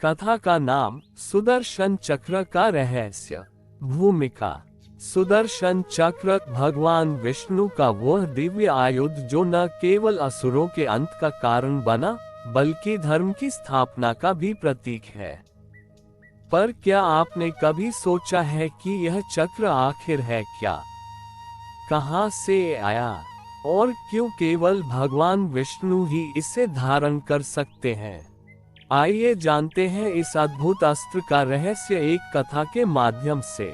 कथा का नाम सुदर्शन चक्र का रहस्य। भूमिका। सुदर्शन चक्र भगवान विष्णु का वह दिव्य आयुध जो न केवल असुरों के अंत का कारण बना बल्कि धर्म की स्थापना का भी प्रतीक है। पर क्या आपने कभी सोचा है कि यह चक्र आखिर है क्या? कहां से आया और क्यों केवल भगवान विष्णु ही इसे धारण कर सकते हैं? आइए जानते हैं इस अद्भुत अस्त्र का रहस्य एक कथा के माध्यम से।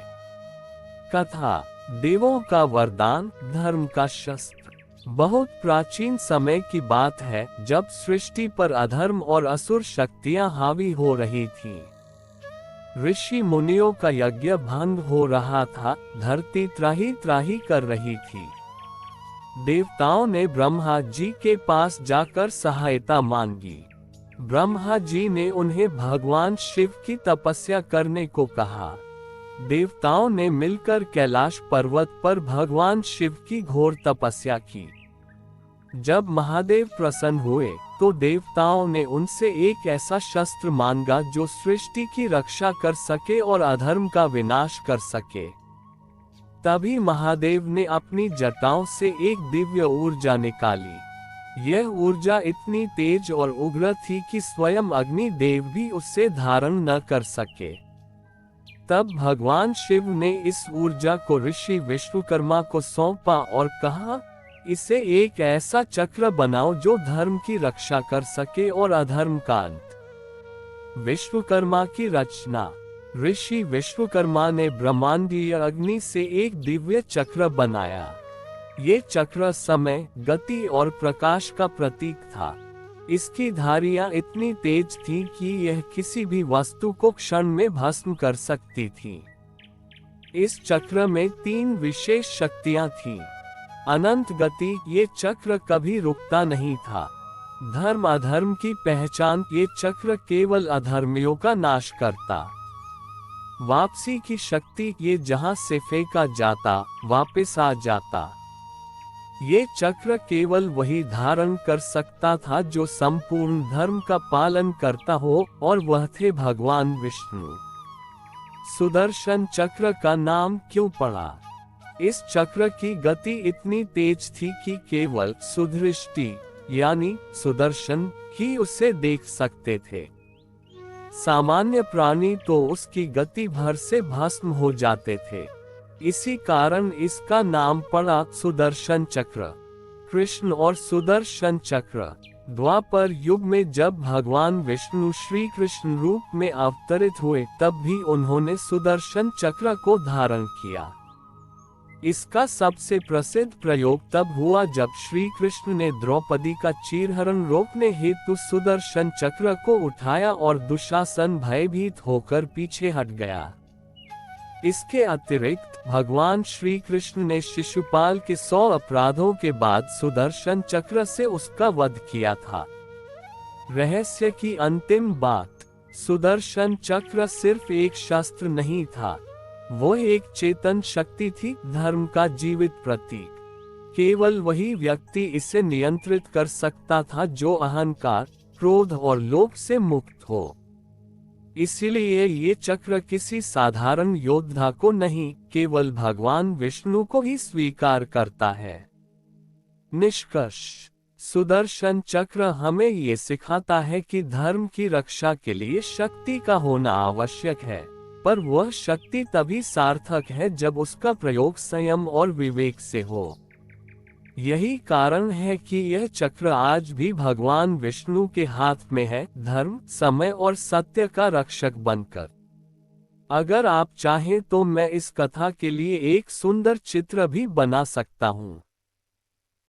कथा। देवों का वरदान, धर्म का शस्त्र। बहुत प्राचीन समय की बात है जब सृष्टि पर अधर्म और असुर शक्तियां हावी हो रही थीं। ऋषि मुनियों का यज्ञ भंग हो रहा था, धरती त्राही त्राही कर रही थी। देवताओं ने ब्रह्मा जी के पास जाकर सहायता मांगी। ब्रह्मा जी ने उन्हें भगवान शिव की तपस्या करने को कहा। देवताओं ने मिलकर कैलाश पर्वत पर भगवान शिव की घोर तपस्या की। जब महादेव प्रसन्न हुए तो देवताओं ने उनसे एक ऐसा शस्त्र मांगा जो सृष्टि की रक्षा कर सके और अधर्म का विनाश कर सके। तभी महादेव ने अपनी जटाओं से एक दिव्य ऊर्जा निकाली। यह ऊर्जा इतनी तेज और उग्र थी कि स्वयं अग्नि देव भी उससे धारण न कर सके। तब भगवान शिव ने इस ऊर्जा को ऋषि विश्वकर्मा को सौंपा और कहा, इसे एक ऐसा चक्र बनाओ जो धर्म की रक्षा कर सके और अधर्म का अंत। विश्वकर्मा की रचना। ऋषि विश्वकर्मा ने ब्रह्मांडीय अग्नि से एक दिव्य चक्र बनाया। ये चक्र समय, गति और प्रकाश का प्रतीक था। इसकी धारियां इतनी तेज थीं कि यह किसी भी वस्तु को क्षण में भस्म कर सकती थी। इस चक्र में 3 विशेष शक्तियां थीं। अनंत गति, ये चक्र कभी रुकता नहीं था। धर्म अधर्म की पहचान, ये चक्र केवल अधर्मियों का नाश करता। वापसी की शक्ति, ये जहां से फेंका जाता वापस आ जाता। ये चक्र केवल वही धारण कर सकता था जो संपूर्ण धर्म का पालन करता हो, और वह थे भगवान विष्णु। सुदर्शन चक्र का नाम क्यों पड़ा? इस चक्र की गति इतनी तेज थी कि केवल सुदृष्टि यानी सुदर्शन ही उसे देख सकते थे। सामान्य प्राणी तो उसकी गति भर से भस्म हो जाते थे। इसी कारण इसका नाम पड़ा सुदर्शन चक्र। कृष्ण और सुदर्शन चक्र। द्वापर युग में जब भगवान विष्णु श्री कृष्ण रूप में अवतरित हुए तब भी उन्होंने सुदर्शन चक्र को धारण किया। इसका सबसे प्रसिद्ध प्रयोग तब हुआ जब श्री कृष्ण ने द्रौपदी का चीरहरण रोकने हेतु सुदर्शन चक्र को उठाया और दुशासन भयभीत होकर पीछे हट गया। इसके अतिरिक्त भगवान श्री कृष्ण ने शिशुपाल के 100 अपराधों के बाद सुदर्शन चक्र से उसका वध किया था। रहस्य की अंतिम बात। सुदर्शन चक्र सिर्फ एक शस्त्र नहीं था, वो एक चेतन शक्ति थी, धर्म का जीवित प्रतीक। केवल वही व्यक्ति इसे नियंत्रित कर सकता था जो अहंकार, क्रोध और लोभ से मुक्त हो। इसीलिए ये चक्र किसी साधारण योद्धा को नहीं, केवल भगवान विष्णु को ही स्वीकार करता है। निष्कर्ष। सुदर्शन चक्र हमें ये सिखाता है कि धर्म की रक्षा के लिए शक्ति का होना आवश्यक है, पर वह शक्ति तभी सार्थक है जब उसका प्रयोग संयम और विवेक से हो। यही कारण है कि यह चक्र आज भी भगवान विष्णु के हाथ में है, धर्म, समय और सत्य का रक्षक बनकर। अगर आप चाहें तो मैं इस कथा के लिए एक सुंदर चित्र भी बना सकता हूँ।